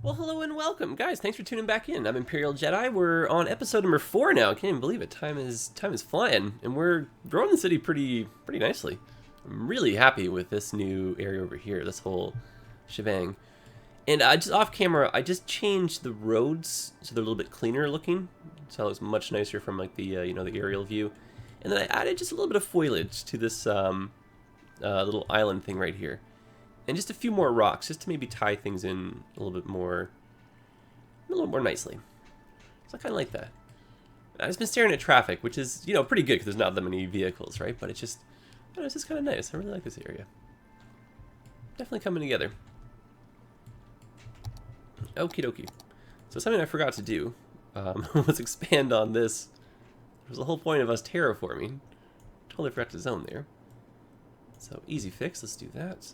Well, hello and welcome, guys. Thanks for tuning back in. I'm ImperialJedi. We're on episode number 4 now. I can't even believe it. Time is flying, and we're growing the city pretty nicely. I'm really happy with this new area over here. This whole shebang. And just off camera, I just changed the roads so they're a little bit cleaner looking. So it looks much nicer from like the the aerial view. And then I added just a little bit of foliage to this little island thing right here. And just a few more rocks, just to maybe tie things in a little more nicely. So I kind of like that. I've just been staring at traffic, which is, pretty good because there's not that many vehicles, right? But it's just, it's just kind of nice. I really like this area. Definitely coming together. Okie dokie. So something I forgot to do was expand on this. It was the whole point of us terraforming. Totally forgot to zone there. So easy fix. Let's do that.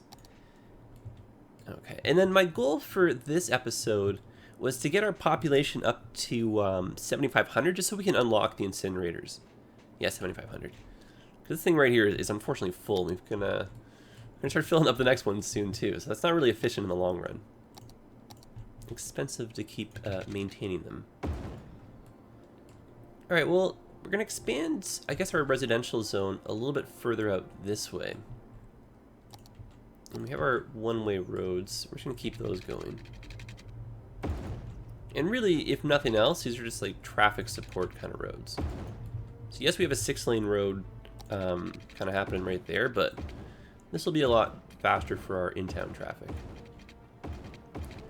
Okay, and then my goal for this episode was to get our population up to 7,500 just so we can unlock the incinerators. Yeah, 7,500. Because this thing right here is unfortunately full. We're gonna start filling up the next one soon too, so that's not really efficient in the long run. Expensive to keep maintaining them. Alright, well, we're going to expand, I guess, our residential zone a little bit further out this way. And we have our one-way roads. We're just going to keep those going. And really, if nothing else, these are just like traffic support kind of roads. So yes, we have a 6-lane road kind of happening right there, but this will be a lot faster for our in-town traffic.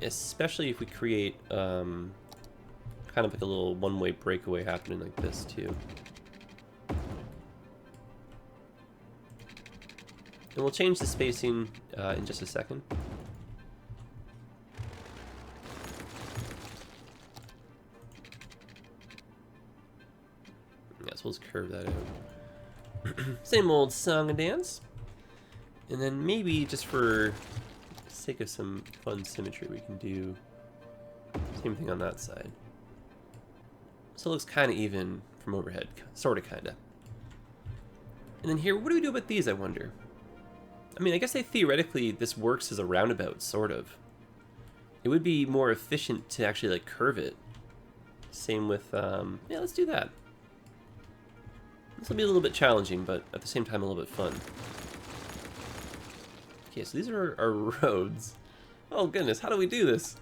Especially if we create kind of like a little one-way breakaway happening like this too. And we'll change the spacing in just a second. Yeah, so let's curve that out. Same old song and dance. And then maybe just for sake of some fun symmetry, we can do same thing on that side. So it looks kind of even from overhead, sort of, kind of. And then here, what do we do about these, I wonder? I mean, I guess theoretically this works as a roundabout, sort of. It would be more efficient to actually like curve it. Same with, yeah, let's do that. This will be a little bit challenging, but at the same time a little bit fun. Okay, so these are our roads. Oh goodness, how do we do this?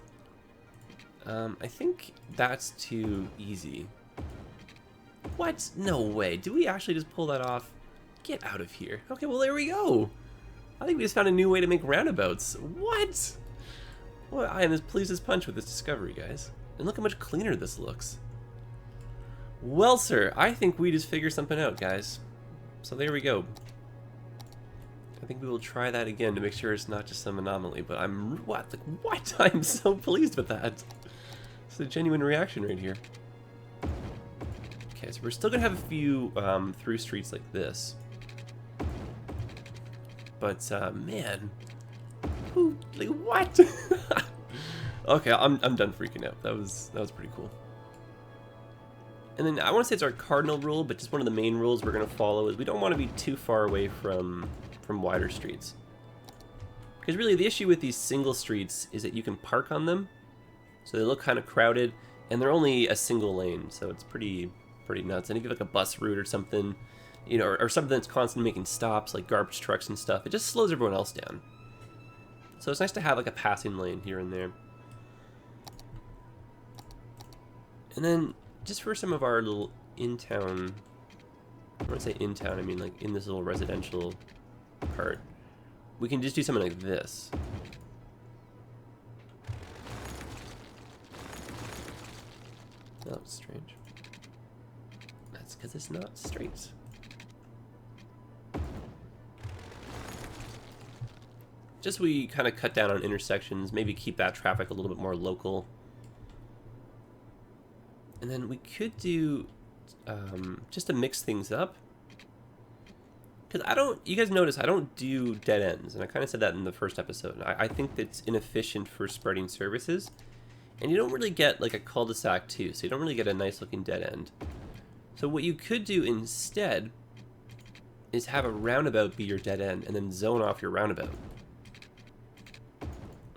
I think that's too easy. What? No way. Do we actually just pull that off? Get out of here. Okay, well there we go. I think we just found a new way to make roundabouts. What? Well, I am as pleased as punch with this discovery, guys. And look how much cleaner this looks. Well, sir, I think we just figured something out, guys. So there we go. I think we will try that again to make sure it's not just some anomaly, but what? I'm so pleased with that. It's a genuine reaction right here. Okay, so we're still gonna have a few through streets like this. But man, like what? Okay, I'm done freaking out. That was pretty cool. And then I want to say it's our cardinal rule, but just one of the main rules we're gonna follow is we don't want to be too far away from wider streets. Because really the issue with these single streets is that you can park on them, so they look kind of crowded, and they're only a single lane, so it's pretty nuts. And if you have like a bus route or something, or something that's constantly making stops, like garbage trucks and stuff, it just slows everyone else down. So it's nice to have like a passing lane here and there. And then just for some of our little in-town, when I say in-town, I mean like in this little residential part, we can just do something like this. Oh, that's strange. That's because it's not straight. Just so we kind of cut down on intersections, maybe keep that traffic a little bit more local. And then we could do, just to mix things up. Because you guys notice I don't do dead ends, and I kind of said that in the first episode. I think that's inefficient for spreading services, and you don't really get like a cul-de-sac too, so you don't really get a nice looking dead end. So what you could do instead is have a roundabout be your dead end, and then zone off your roundabout.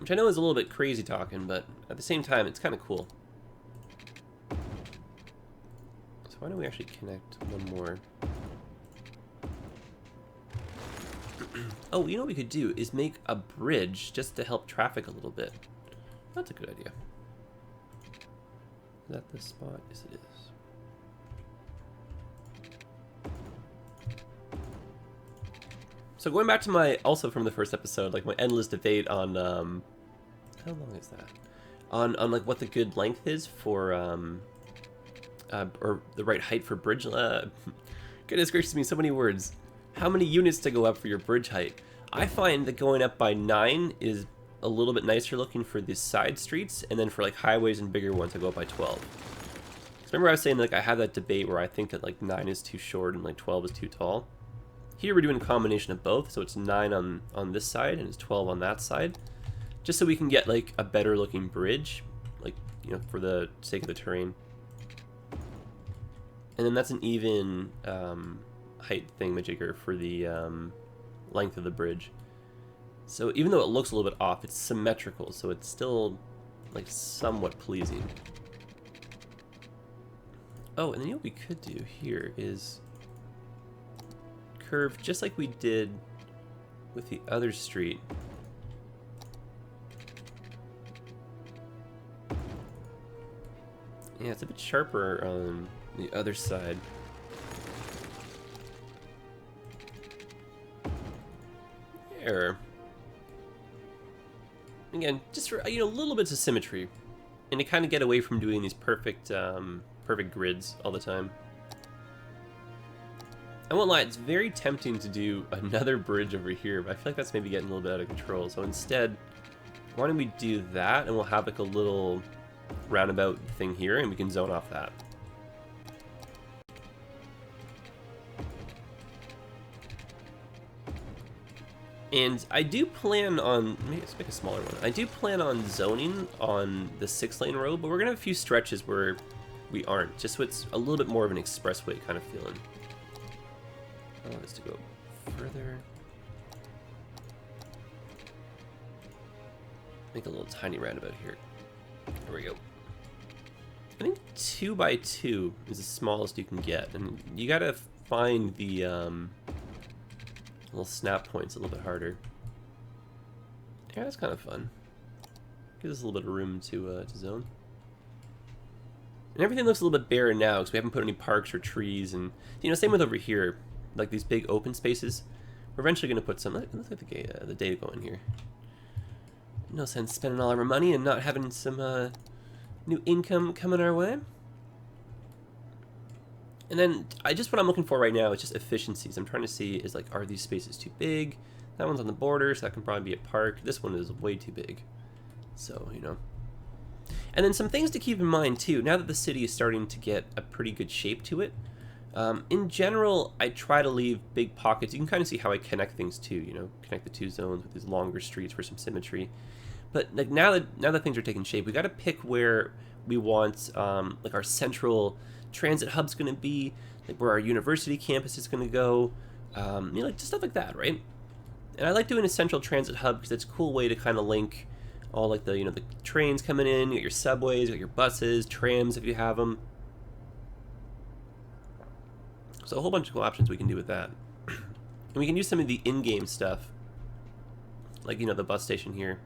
Which I know is a little bit crazy talking, but at the same time, it's kind of cool. So why don't we actually connect one more? Oh, you know what we could do is make a bridge just to help traffic a little bit. That's a good idea. Is that the spot? Yes, it is. So going back to my, also from the first episode, like my endless debate on, how long is that? On like what the good length is for, or the right height for bridge, goodness gracious me, so many words. How many units to go up for your bridge height? I find that going up by 9 is a little bit nicer looking for the side streets, and then for like highways and bigger ones, I go up by 12. Because remember I was saying like I have that debate where I think that like 9 is too short and like 12 is too tall. Here we're doing a combination of both, so it's 9 on this side and it's 12 on that side, just so we can get like a better looking bridge, like, you know, for the sake of the terrain. And then that's an even height thingamajigger for the length of the bridge. So even though it looks a little bit off, it's symmetrical, so it's still like somewhat pleasing. Oh, and then you know what we could do here is curve just like we did with the other street. Yeah, it's a bit sharper on the other side. There. Again, just for, you know, little bits of symmetry, and to kind of get away from doing these perfect, perfect grids all the time. I won't lie, it's very tempting to do another bridge over here, but I feel like that's maybe getting a little bit out of control. So instead, why don't we do that, and we'll have like a little roundabout thing here, and we can zone off that. And I do plan on, maybe let's make a smaller one. I do plan on zoning on the 6-lane road, but we're gonna have a few stretches where we aren't, just so it's a little bit more of an expressway kind of feeling. I want this to go further. Make a little tiny roundabout here. There we go. I think 2 by 2 is the smallest you can get, and you gotta find the little snap points a little bit harder. Yeah, that's kind of fun. Gives us a little bit of room to zone. And everything looks a little bit bare now because we haven't put any parks or trees, and you know, same with over here. Like these big open spaces, we're eventually going to put some. Let's get the data going here. No sense spending all our money and not having some new income coming our way. And then what I'm looking for right now is just efficiencies. I'm trying to see is like, are these spaces too big? That one's on the border, so that can probably be a park. This one is way too big, so you know. And then some things to keep in mind too. Now that the city is starting to get a pretty good shape to it. In general, I try to leave big pockets. You can kind of see how I connect things too, you know, connect the two zones with these longer streets for some symmetry. But like now that things are taking shape, we got to pick where we want like our central transit hub's going to be, like where our university campus is going to go, you know, like just stuff like that, right? And I like doing a central transit hub because it's a cool way to kind of link all like the, you know, the trains coming in, you got your subways, you got your buses, trams if you have them. So a whole bunch of cool options we can do with that. And we can use some of the in-game stuff, like, you know, the bus station here.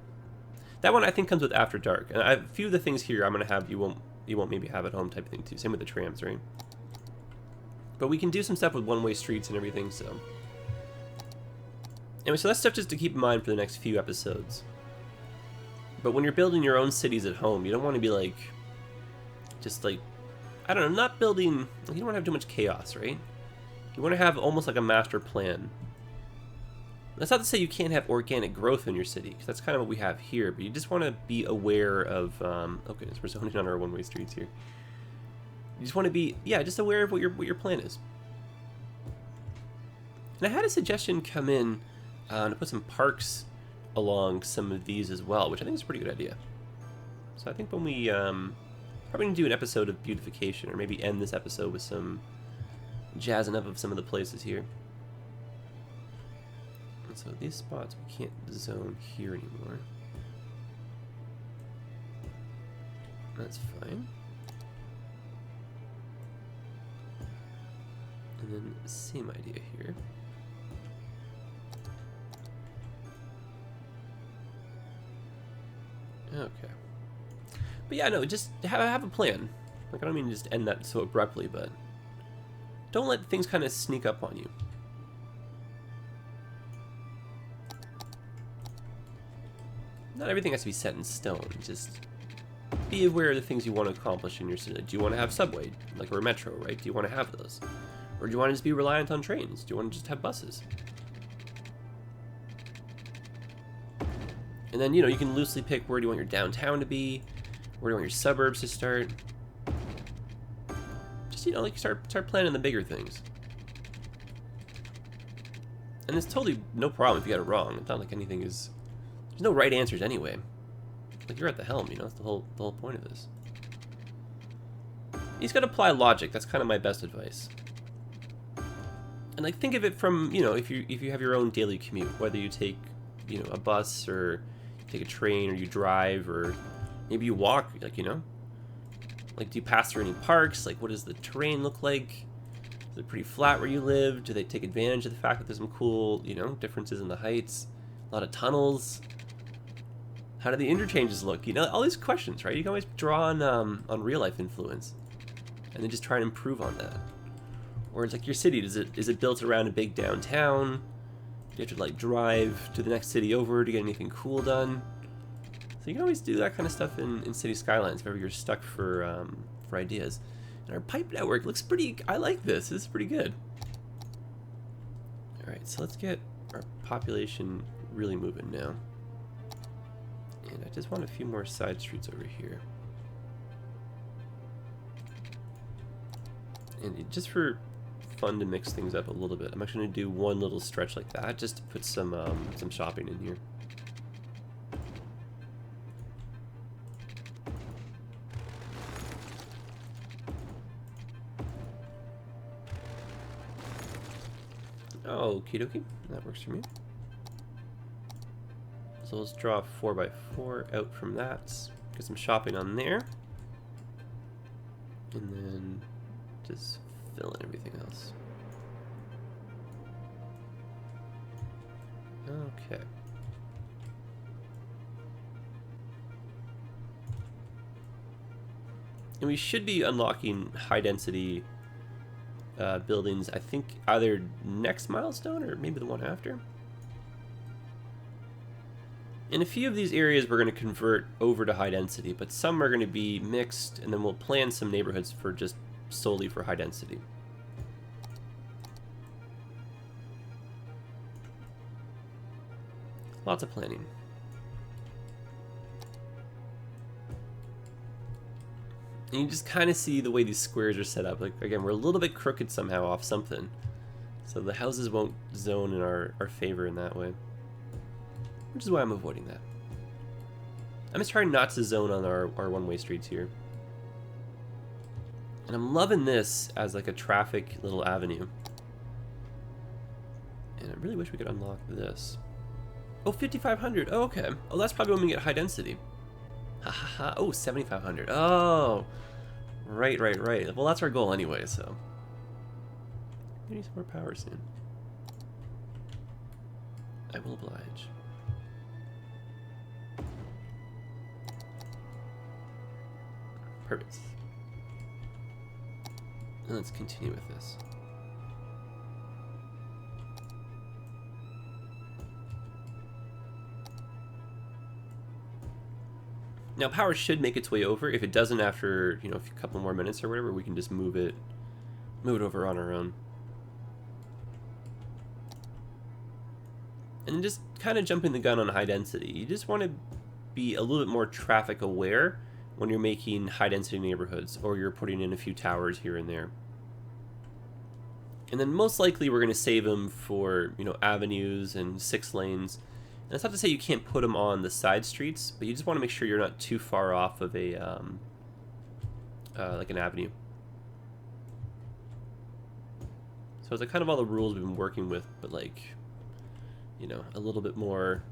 That one I think comes with After Dark, and a few of the things here I'm gonna have you won't maybe have at home type of thing too. Same with the trams, right? But we can do some stuff with one-way streets and everything. So anyway, so that's stuff just to keep in mind for the next few episodes. But when you're building your own cities at home, you don't want to be like, just like, I don't know, not building, you don't want to have too much chaos, right? You want to have almost like a master plan. That's not to say you can't have organic growth in your city, because that's kind of what we have here, but you just want to be aware of, oh goodness, we're zoning on our one-way streets here. You just want to be, yeah, just aware of what your plan is. And I had a suggestion come in to put some parks along some of these as well, which I think is a pretty good idea. So I think when we, probably going to do an episode of beautification, or maybe end this episode with some jazzing up of some of the places here. And so these spots we can't zone here anymore. That's fine. And then same idea here. Okay. But yeah, no, just have a plan. Like, I don't mean to just end that so abruptly, but don't let things kind of sneak up on you. Not everything has to be set in stone. Just be aware of the things you want to accomplish in your city. Do you want to have subway, like, or a metro, right? Do you want to have those? Or do you want to just be reliant on trains? Do you want to just have buses? And then, you know, you can loosely pick where do you want your downtown to be, where do you want your suburbs to start. Just, you know, like, start planning the bigger things. And it's totally no problem if you got it wrong. It's not like anything is... There's no right answers anyway. Like, you're at the helm, you know? That's the whole point of this. You just gotta apply logic. That's kind of my best advice. And, like, think of it from, you know, if you have your own daily commute, whether you take, you know, a bus or take a train or you drive or maybe you walk, like, you know? Like, do you pass through any parks? Like, what does the terrain look like? Is it pretty flat where you live? Do they take advantage of the fact that there's some cool, you know, differences in the heights? A lot of tunnels? How do the interchanges look? You know, all these questions, right? You can always draw on real life influence and then just try and improve on that. Or it's like your city, is it built around a big downtown? Do you have to, like, drive to the next city over to get anything cool done? So you can always do that kind of stuff in City Skylines if ever you're stuck for ideas. And our pipe network looks pretty... I like this. This is pretty good. Alright, so let's get our population really moving now. And I just want a few more side streets over here. And just for fun to mix things up a little bit, I'm actually going to do one little stretch like that just to put some shopping in here. Okie dokie, that works for me. So let's draw a 4x4 out from that, get some shopping on there, and then just fill in everything else. Okay. And we should be unlocking high density buildings, I think either next milestone or maybe the one after. In a few of these areas we're going to convert over to high density, but some are going to be mixed, and then we'll plan some neighborhoods for just solely for high density. Lots of planning. And you just kind of see the way these squares are set up. Like, again, we're a little bit crooked somehow off something. So the houses won't zone in our favor in that way. Which is why I'm avoiding that. I'm just trying not to zone on our one-way streets here. And I'm loving this as like a traffic little avenue. And I really wish we could unlock this. Oh, 5,500. Oh, okay. Oh, that's probably when we get high density. Ha ha ha. Oh, 7,500. Oh. Right. Well, that's our goal anyway, so. We need some more power soon. I will oblige. Perfect. And let's continue with this. Now, power should make its way over. If it doesn't after, you know, a couple more minutes or whatever, we can just move it over on our own. And just kind of jumping the gun on high density. You just want to be a little bit more traffic aware when you're making high density neighborhoods, or you're putting in a few towers here and there. And then most likely we're going to save them for, you know, avenues and 6 lanes. And that's not to say you can't put them on the side streets, but you just want to make sure you're not too far off of a like an avenue. So it's like kind of all the rules we've been working with, but like, you know, a little bit more,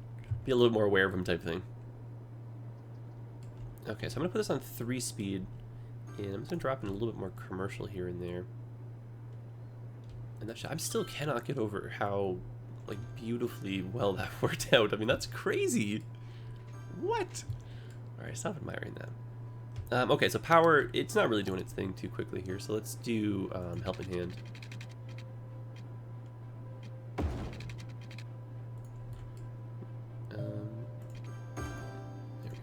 be a little more aware of them type thing. Okay, so I'm gonna put this on 3-speed, and I'm just gonna drop in a little bit more commercial here and there. And that I still cannot get over how like beautifully well that worked out. I mean, that's crazy. What? All right, stop admiring that. Okay, so power, it's not really doing its thing too quickly here, so let's do helping hand. There we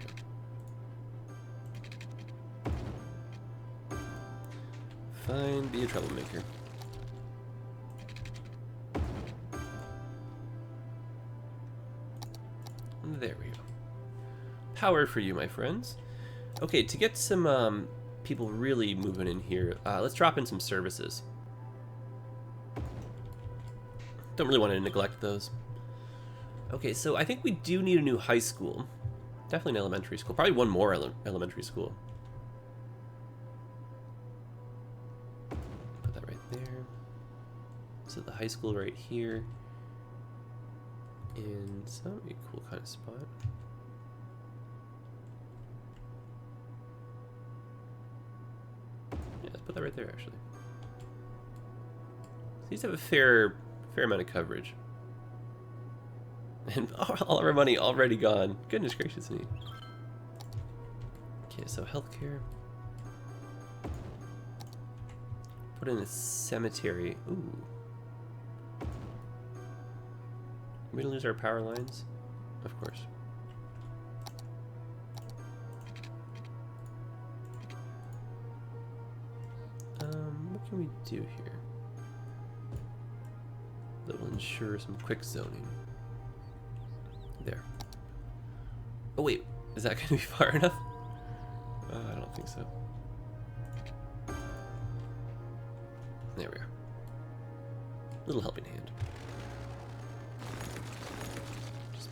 go. Fine, be a troublemaker. There we go. Power for you, my friends. Okay, to get some people really moving in here, let's drop in some services. Don't really want to neglect those. Okay, so I think we do need a new high school. Definitely an elementary school. Probably one more elementary school. Put that right there. So the high school right here. And so that would be a cool kind of spot. Yeah, let's put that right there, actually. So these have a fair amount of coverage. And all of our money already gone. Goodness gracious me. Okay, so healthcare. Put in a cemetery. Ooh. Are we gonna lose our power lines? Of course. What can we do here that will ensure some quick zoning? There. Oh wait, is that gonna be far enough? I don't think so. There we are. Little helping hand.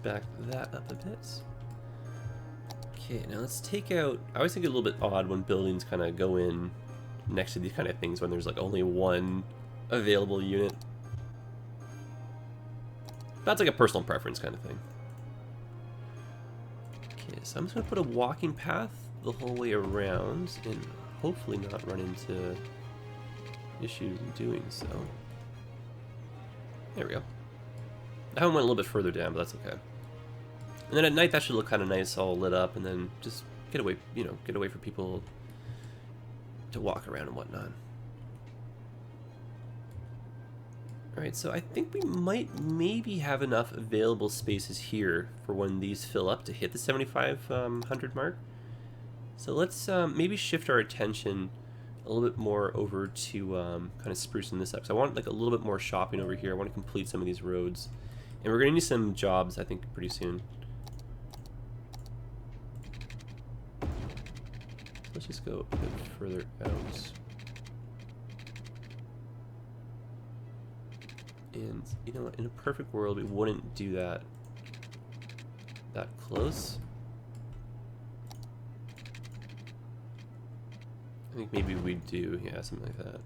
Back that up a bit. Okay, now let's take out... I always think it's a little bit odd when buildings kind of go in next to these kind of things when there's like only one available unit. That's like a personal preference kind of thing. Okay, so I'm just going to put a walking path the whole way around and hopefully not run into issues in doing so. There we go. That one went a little bit further down, but that's okay. And then at night, that should look kind of nice, all lit up, and then just get away, you know, get away for people to walk around and whatnot. All right, so I think we might maybe have enough available spaces here for when these fill up to hit the 7,500 mark. So let's maybe shift our attention a little bit more over to kind of sprucing this up. So I want like a little bit more shopping over here. I want to complete some of these roads. And we're going to need some jobs, I think, pretty soon. Let's just go a bit further out. And, you know, in a perfect world, we wouldn't do that close. I think maybe we do, yeah, something like that.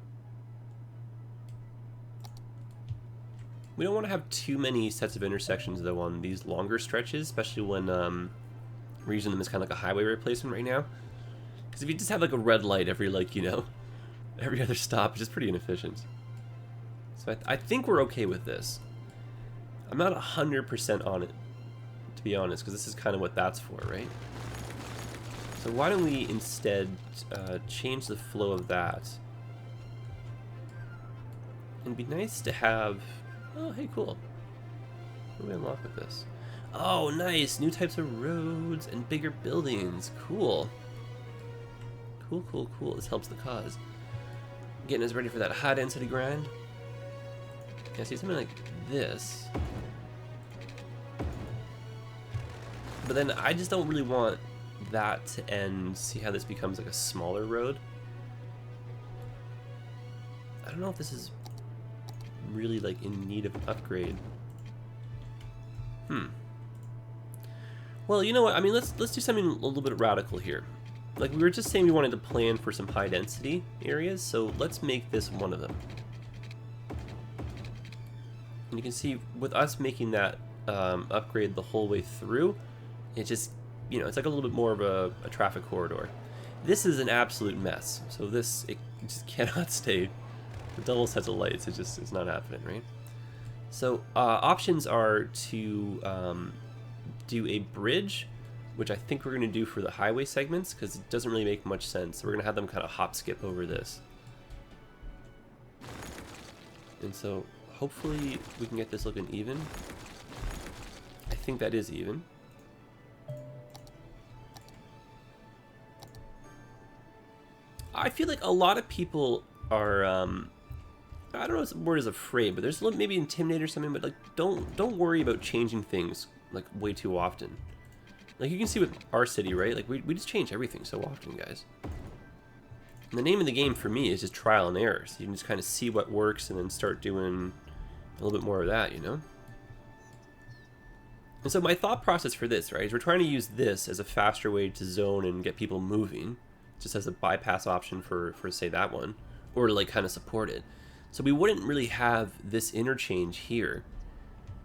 We don't want to have too many sets of intersections, though, on these longer stretches, especially when we're using them as kind of like a highway replacement right now. Because if you just have like a red light every, like, you know, every other stop, it's just pretty inefficient. So I think we're okay with this. I'm not 100% on it, to be honest, because this is kind of what that's for, right? So why don't we instead change the flow of that? It'd be nice to have... Oh, hey, cool. What do we unlock with this? Oh, nice! New types of roads and bigger buildings. Cool. Cool, cool, cool. This helps the cause. Getting us ready for that high density grind. Yeah, see, something like this. But then I just don't really want that to end. See how this becomes like a smaller road? I don't know if this is really like in need of an upgrade. Well, you know what? I mean, let's do something a little bit radical here. Like we were just saying, we wanted to plan for some high density areas, so let's make this one of them. And you can see with us making that upgrade the whole way through, it just you know, it's like a little bit more of a traffic corridor. This is an absolute mess. So this, it just cannot stay with double sets of lights. It's not happening, right? So options are to do a bridge, which I think we're going to do for the highway segments because it doesn't really make much sense. So we're going to have them kind of hop skip over this. And so hopefully we can get this looking even. I think that is even. I feel like a lot of people are, I don't know if the word is afraid, but there's maybe intimidated or something, but like don't worry about changing things like way too often. Like you can see with our city, right? Like we just change everything so often, guys. And the name of the game for me is just trial and error. So you can just kind of see what works and then start doing a little bit more of that, you know? And so my thought process for this, right, is we're trying to use this as a faster way to zone and get people moving, just as a bypass option for say that one, or to like kind of support it. So we wouldn't really have this interchange here,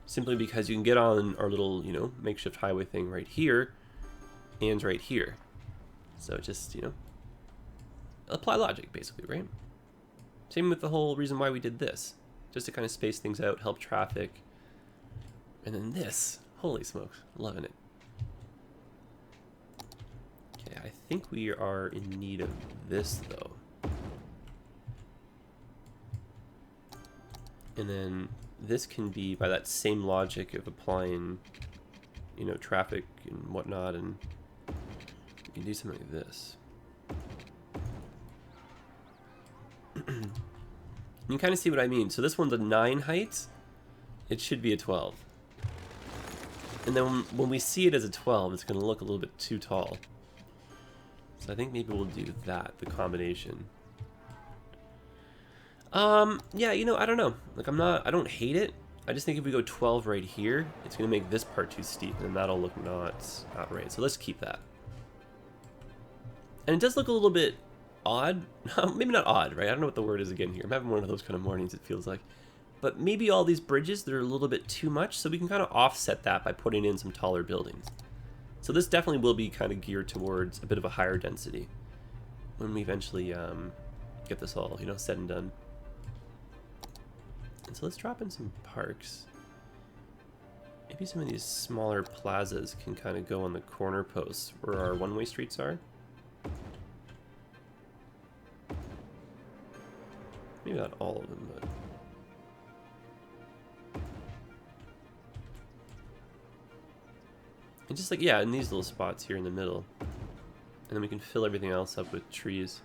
simply because you can get on our little, you know, makeshift highway thing right here, and right here. So just, you know, apply logic, basically, right? Same with the whole reason why we did this, just to kind of space things out, help traffic. And then this, holy smokes, loving it. Okay, I think we are in need of this, though. And then this can be by that same logic of applying, you know, traffic and whatnot, and you can do something like this. You can kind of see what I mean. So this one's a 9 height. It should be a 12. And then when we see it as a 12, it's going to look a little bit too tall. So I think maybe we'll do that, the combination. Yeah, you know, I don't know. Like, I don't hate it. I just think if we go 12 right here, it's going to make this part too steep, and that'll look not right. So let's keep that. And it does look a little bit odd. Maybe not odd, right? I don't know what the word is again here. I'm having one of those kind of mornings, it feels like. But maybe all these bridges, they're a little bit too much, so we can kind of offset that by putting in some taller buildings. So this definitely will be kind of geared towards a bit of a higher density when we eventually get this all, you know, said and done. And so let's drop in some parks. Maybe some of these smaller plazas can kind of go on the corner posts where our one-way streets are. Maybe not all of them, but... And just like, yeah, in these little spots here in the middle. And then we can fill everything else up with trees.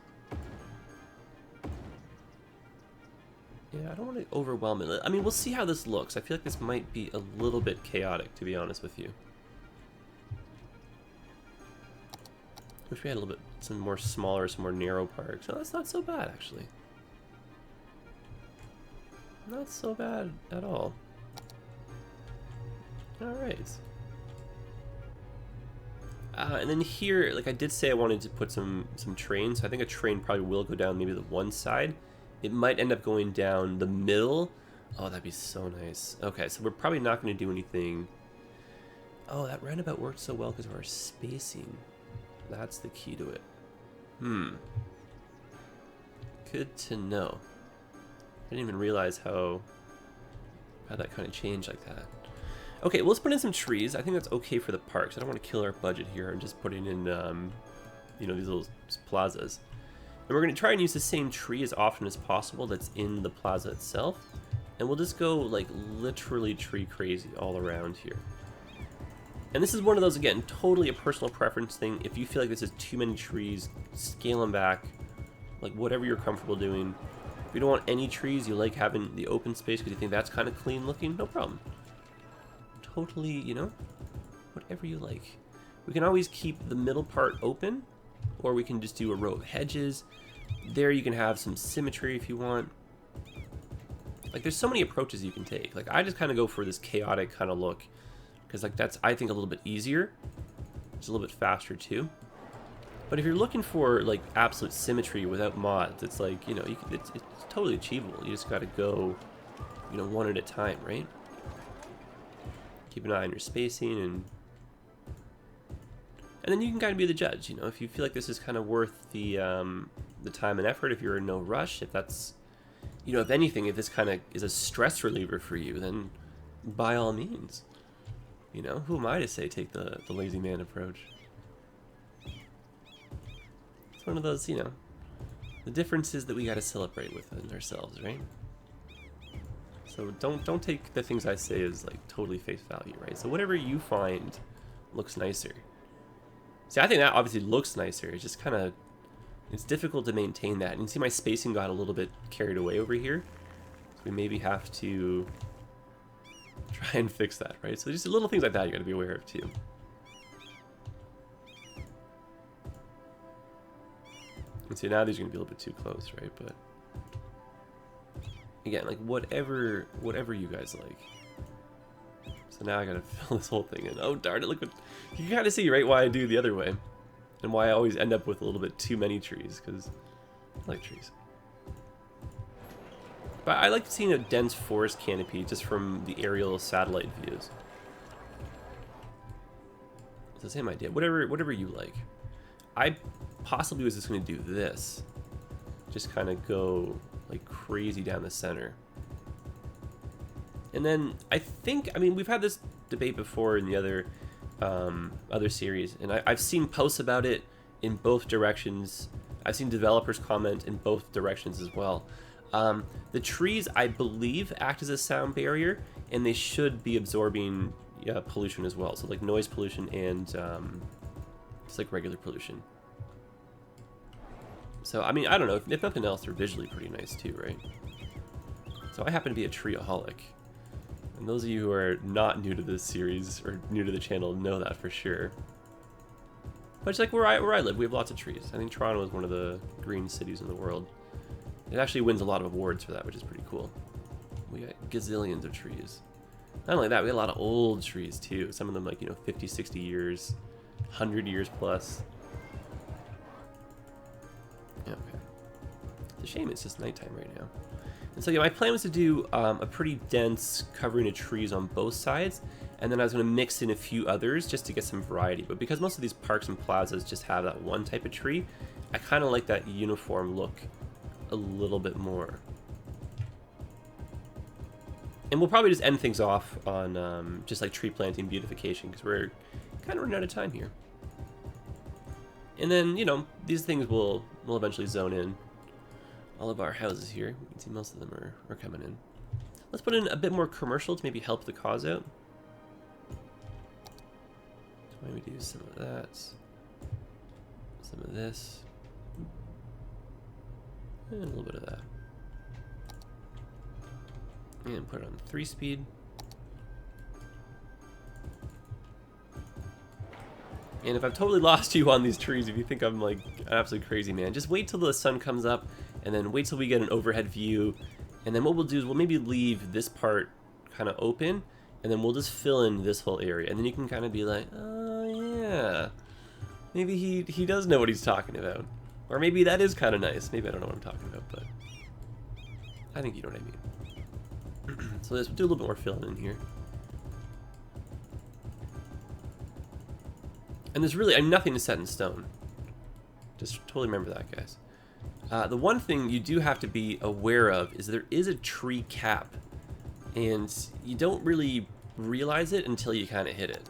Yeah, I don't want to overwhelm it. I mean, we'll see how this looks. I feel like this might be a little bit chaotic, to be honest with you. Wish we had a little bit, some more narrow parks. Oh, that's not so bad, actually. Not so bad at all. Alright. And then here, like I did say I wanted to put some trains. So I think a train probably will go down maybe the one side. It might end up going down the middle. Oh, that'd be so nice. Okay, so we're probably not going to do anything. Oh, that roundabout worked so well because of our spacing. That's the key to it. Good to know. I didn't even realize how that kind of changed like that. Okay, well, let's put in some trees. I think that's okay for the parks. I don't want to kill our budget here and just putting in, you know, these little plazas. And we're going to try and use the same tree as often as possible that's in the plaza itself. And we'll just go, like, literally tree crazy all around here. And this is one of those, again, totally a personal preference thing. If you feel like this is too many trees, scale them back. Like, whatever you're comfortable doing. If you don't want any trees, you like having the open space because you think that's kind of clean looking, no problem. Totally, you know, whatever you like. We can always keep the middle part open, or we can just do a row of hedges. There you can have some symmetry if you want. Like, there's so many approaches you can take. Like, I just kind of go for this chaotic kind of look, because like that's, I think, a little bit easier. It's a little bit faster too. But if you're looking for like absolute symmetry without mods, it's like, you know, it's totally achievable. You just got to go, you know, one at a time, right? Keep an eye on your spacing and And then you can kind of be the judge, you know, if you feel like this is kind of worth the time and effort, if you're in no rush, if that's, you know, if anything, if this kind of is a stress reliever for you, then by all means, you know, who am I to say take the lazy man approach? It's one of those, you know, the differences that we got to celebrate within ourselves, right? So don't take the things I say as like totally face value, right? So whatever you find looks nicer. See, I think that obviously looks nicer. It's just kind of, it's difficult to maintain that. And you see my spacing got a little bit carried away over here. So we maybe have to try and fix that, right? So just little things like that you got to be aware of too. And see, now these are going to be a little bit too close, right? But again, like whatever you guys like. So now I gotta fill this whole thing in. Oh darn it, look what, you can kind of see, right, why I do the other way. And why I always end up with a little bit too many trees, because I like trees. But I like seeing a dense forest canopy just from the aerial satellite views. It's the same idea, whatever you like. I possibly was just gonna do this. Just kind of go like crazy down the center. And then I think, I mean, we've had this debate before in the other series, and I've seen posts about it in both directions. I've seen developers comment in both directions as well. The trees, I believe, act as a sound barrier, and they should be absorbing pollution as well. So like noise pollution and just like regular pollution. So, I mean, I don't know, if nothing else, they're visually pretty nice too, right? So I happen to be a treeaholic. And those of you who are not new to this series, or new to the channel, know that for sure. But it's like where I live, we have lots of trees. I think Toronto is one of the green cities in the world. It actually wins a lot of awards for that, which is pretty cool. We got gazillions of trees. Not only that, we got a lot of old trees too. Some of them like, you know, 50, 60 years, 100 years plus. Yeah, okay. It's a shame it's just nighttime right now. And so yeah, my plan was to do a pretty dense covering of trees on both sides, and then I was going to mix in a few others just to get some variety. But because most of these parks and plazas just have that one type of tree, I kind of like that uniform look a little bit more. And we'll probably just end things off on just like tree planting beautification, because we're kind of running out of time here. And then, you know, these things will eventually zone in. All of our houses here, you can see most of them are coming in. Let's put in a bit more commercial to maybe help the cause out. So maybe do some of that, some of this, and a little bit of that. And put it on 3-speed. And if I've totally lost you on these trees, if you think I'm like an absolutely crazy man, just wait till the sun comes up, and then wait till we get an overhead view. And then what we'll do is we'll maybe leave this part kind of open, and then we'll just fill in this whole area. And then you can kind of be like, oh yeah, maybe he does know what he's talking about. Or maybe that is kind of nice. Maybe I don't know what I'm talking about, but I think you know what I mean. So let's do a little bit more filling in here. And there's really nothing is set in stone. Just totally remember that, guys. The one thing you do have to be aware of is there is a tree cap, and you don't really realize it until you kind of hit it.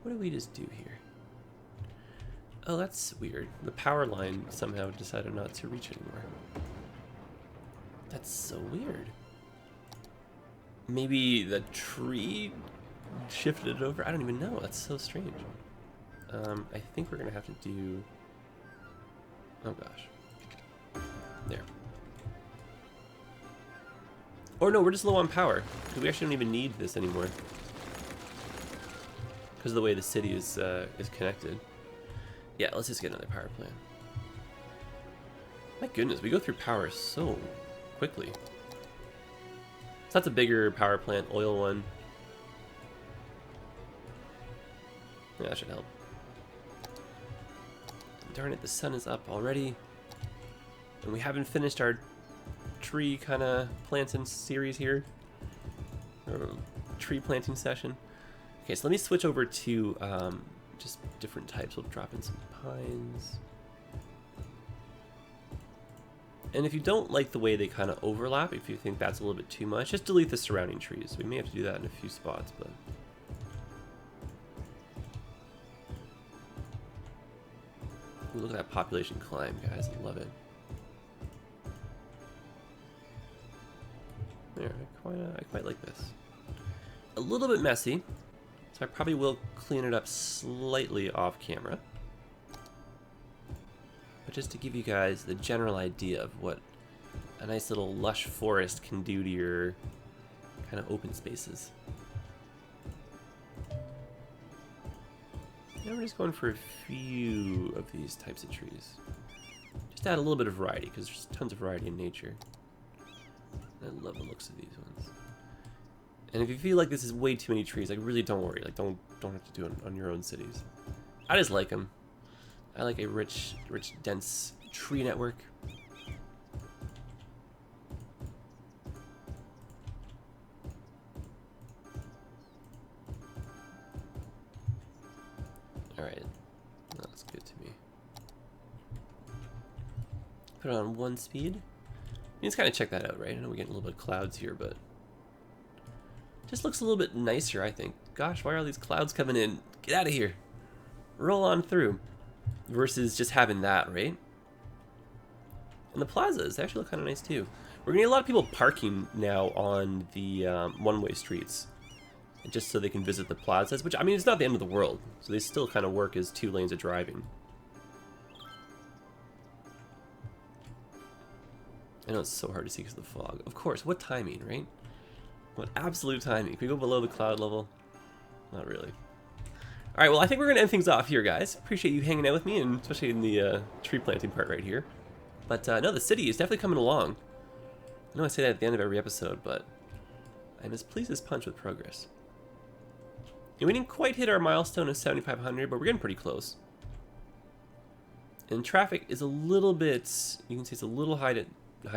What did we just do here? Oh, that's weird. The power line somehow decided not to reach anymore. That's so weird. Maybe the tree shifted it over? I don't even know. That's so strange. I think we're gonna have to do, oh gosh, there. Or no, we're just low on power. We actually don't even need this anymore because of the way the city is connected. Yeah, let's just get another power plant. My goodness, we go through power so quickly. So that's a bigger power plant, oil one. Yeah, that should help. Darn it, the sun is up already. And we haven't finished our tree kind of planting series here. Or tree planting session. Okay, so let me switch over to just different types. We'll drop in some pines. And if you don't like the way they kind of overlap, if you think that's a little bit too much, just delete the surrounding trees. We may have to do that in a few spots, but... Ooh, look at that population climb, guys. I love it. There, I quite like this. A little bit messy, so I probably will clean it up slightly off camera. But just to give you guys the general idea of what a nice little lush forest can do to your kind of open spaces. Now we're just going for a few of these types of trees. Just add a little bit of variety, because there's tons of variety in nature. I love the looks of these ones. And if you feel like this is way too many trees, like really don't worry. Like don't have to do it on your own cities. I just like them. I like a rich, dense tree network. All right, that's good to me. Put it on 1 speed. You just kind of check that out, right? I know we're getting a little bit of clouds here, but just looks a little bit nicer, I think. Gosh, why are all these clouds coming in? Get out of here. Roll on through. Versus just having that, right? And the plazas actually look kind of nice too. We're gonna get a lot of people parking now on the one-way streets, just so they can visit the plazas. Which, I mean, it's not the end of the world, so they still kind of work as 2 lanes of driving. I know it's so hard to see because of the fog. Of course, what timing, right? What absolute timing. Can we go below the cloud level? Not really. Alright, well, I think we're going to end things off here, guys. Appreciate you hanging out with me, and especially in the tree planting part right here. But, no, the city is definitely coming along. I know I say that at the end of every episode, but I'm as pleased as punch with progress. And we didn't quite hit our milestone of 7,500, but we're getting pretty close. And traffic is a little bit, you can see it's a little high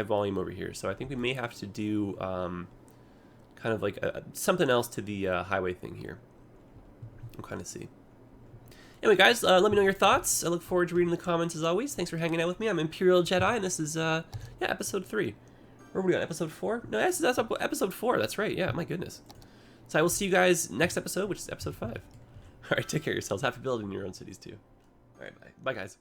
volume over here, so I think we may have to do kind of like something else to the highway thing here. We'll kind of see. Anyway, guys, let me know your thoughts. I look forward to reading the comments as always. Thanks for hanging out with me. I'm ImperialJedi, and this is, yeah, episode 3. Where are we on? Episode 4? No, that's episode 4. That's right. Yeah, my goodness. So I will see you guys next episode, which is episode 5. All right, take care of yourselves. Happy building your own cities, too. All right, bye. Bye, guys.